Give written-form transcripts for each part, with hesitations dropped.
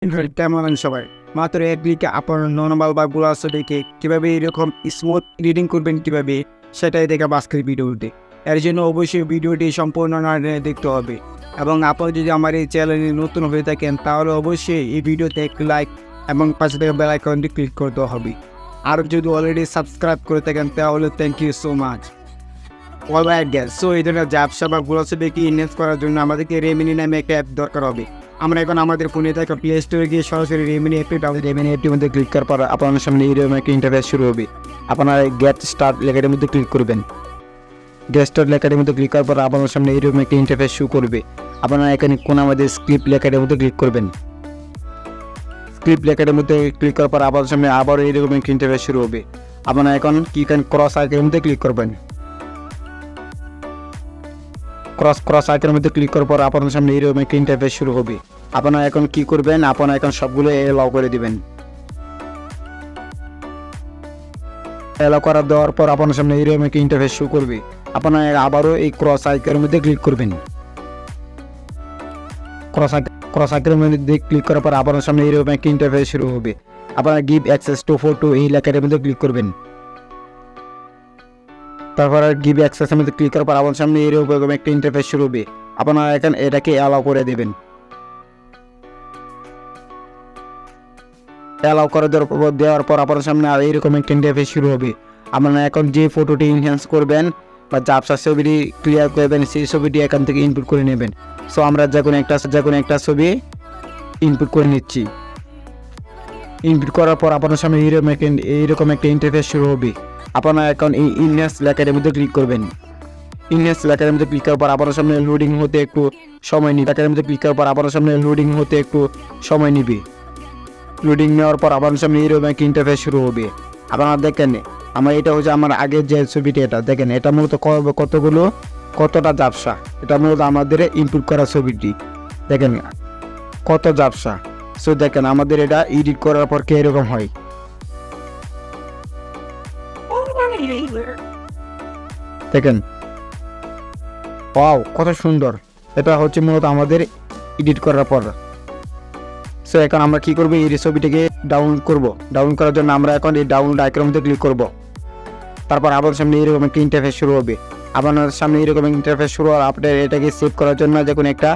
কেমন আছেন সবাই? মাত্র এক ক্লিকে আপনার নরমাল বা ব্লাউজ দেখে কীভাবে এরকম স্মুথ রিডিং করবেন কীভাবে সেটাই দেখাবো আজকের ভিডিওতে। এর জন্য অবশ্যই ভিডিওটি সম্পূর্ণ না টেনে দেখতে হবে এবং আপনি যদি আমার এই চ্যানেলে নতুন হয়ে থাকেন তাহলে অবশ্যই এই ভিডিওতে একটি লাইক এবং পাশে থেকে বেল আইকনটি ক্লিক করতে হবে। আর যদি অলরেডি সাবস্ক্রাইব করে থাকেন তাহলে thank you so much. Alright guys, so এই ধরনের ব্যবসা বা ব্লাউজ দেখে ইনভেস্ট করার জন্য আমাদেরকে রেমিনি নামে একটা অ্যাপ দরকার হবে। আমরা এখন আমাদের ফোনে থাকা প্লে স্টোরে গিয়ে সরাসরি রেমিনি অ্যাপটি ডাউনলোড রেমিনি অ্যাপটির মধ্যে ক্লিক করার পর আপনার সামনে এরকম একটা ইন্টারফেস শুরু হবে। আপনারা গেট স্টার্ট লেখাটির মধ্যে ক্লিক করবেন। গেট স্টার্ট লেখাটির মধ্যে ক্লিক করার পর আপনার সামনে এরকম একটা ইন্টারফেস শুরু করবে। আপনারা এখানে কোন আমাদের স্ক্রিপ্ট লেখাটির মধ্যে ক্লিক করবেন। স্ক্রিপ্ট লেখাটির মধ্যে ক্লিক করার পর আপনার সামনে আবারও এরকম একটা ইন্টারফেস শুরু হবে। আপনারা এখন কি ক্রস আইকনের মধ্যে ক্লিক করবেন। ক্রস আইকনের মধ্যে ক্লিক করার পর আপনার সামনে এরকম একটা ইন্টারফেস শুরু হবে। আপনারা এখন কি করবেন, আপনারা এখন সবগুলো এলাও করে দিবেন। এলাও করা দেওয়ার পর আপনার সামনে এরকম একটা ইন্টারফেস শুরু করবে। আপনারা আবারও এই ক্রস আইকনের মধ্যে ক্লিক করবেন। ক্রস আইকনের মধ্যে ক্লিক করার পর আপনার সামনে এরকম একটা ইন্টারফেস শুরু হবে। আপনারা গিভ অ্যাক্সেস টু ফটো এই লেখাটার মধ্যে ক্লিক করবেন। তারপর গিভ অ্যাক্সেসের মধ্যে ক্লিক করার পর আপনার সামনে এরকম একটা ইন্টারফেস শুরু হবে। আপনারা এখন এটাকে অ্যালাউ করে দেবেন। অ্যালাউ করে দেওয়ার পর আপনার সামনে আর এইরকম একটা ইন্টারফেস শুরু হবে। আপনারা এখন যে ফটোটি এনহ্যান্স করবেন বা জাবসা ছবিটি ক্লিয়ার করবেন সেই ছবিটি এখান থেকে ইনপুট করে নেবেন। সো আমরা যে কোনো একটা ছবি ইনপুট করে নিচ্ছি। ইনপুট করার পর আপনার সামনে এইরকম একটা ইন্টারফেস শুরু হবে। আপনারা এখন এই ইনহ্যান্স লেখাটার মধ্যে ক্লিক করবেন। ইনহ্যান্স লেখাটার মধ্যে ক্লিক করার পর আপনার সামনে লোডিং হতে একটু সময় নিবে। লেখাটার মধ্যে ক্লিক করার পর আপনার সামনে লোডিং হতে একটু সময় নিবে। লোডিং নেওয়ার পর আপনার সামনে এরকম একটা ইন্টারফেস শুরু হবে। আপনারা দেখেন আমার এটা হচ্ছে আমার আগের যে ছবিটি, এটা দেখেন এটা মূলত কতটা জাবসা। এটা মূলত আমাদের ইনপুট করা ছবিটি দেখেন কত জাবসা। সো দেখেন আমাদের এটা এডিট করার পর কি এরকম হয়। দেখেন ওয়াও কত সুন্দর। এটা হচ্ছে মূলত আমাদের এডিট করার পর। সো এখন আমরা কি করব, এই ছবিটিকে ডাউনলোড করব। ডাউনলোড করার জন্য আমরা এখন এই ডাউনলোড আইকনের মধ্যে ক্লিক করব। তারপর আপনার সামনে এরকম একটা ইন্টারফেস শুরু হবে। আপনার সামনে এরকম ইন্টারফেস শুরু হওয়ার আপনার এটাকে সেভ করার জন্য যে কোনো একটা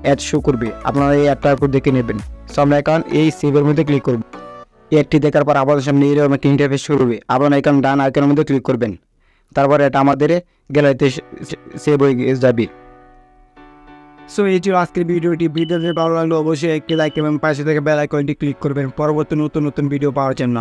অ্যাড শো করবে। আপনারা এই অ্যাডটা দেখে নেবেন। সো আমরা এখন এই সেভের মধ্যে ক্লিক করব। এই অ্যাডটি দেখার পর আপনার সামনে এরকম একটা ইন্টারফেস শুরু হবে। আপনারা এখন ডান আইকনের মধ্যে ক্লিক করবেন। তারপর এটা আমাদের গ্যালারিতে সেভ হয়ে যাবে। সো এই ছিল আজকের ভিডিওটি। ভিডিওটি ভালো লাগলে অবশ্যই একটি লাইক এবং পাশে থেকে বেল আইকনটি ক্লিক করবেন পরবর্তী নতুন ভিডিও পাওয়ার জন্য।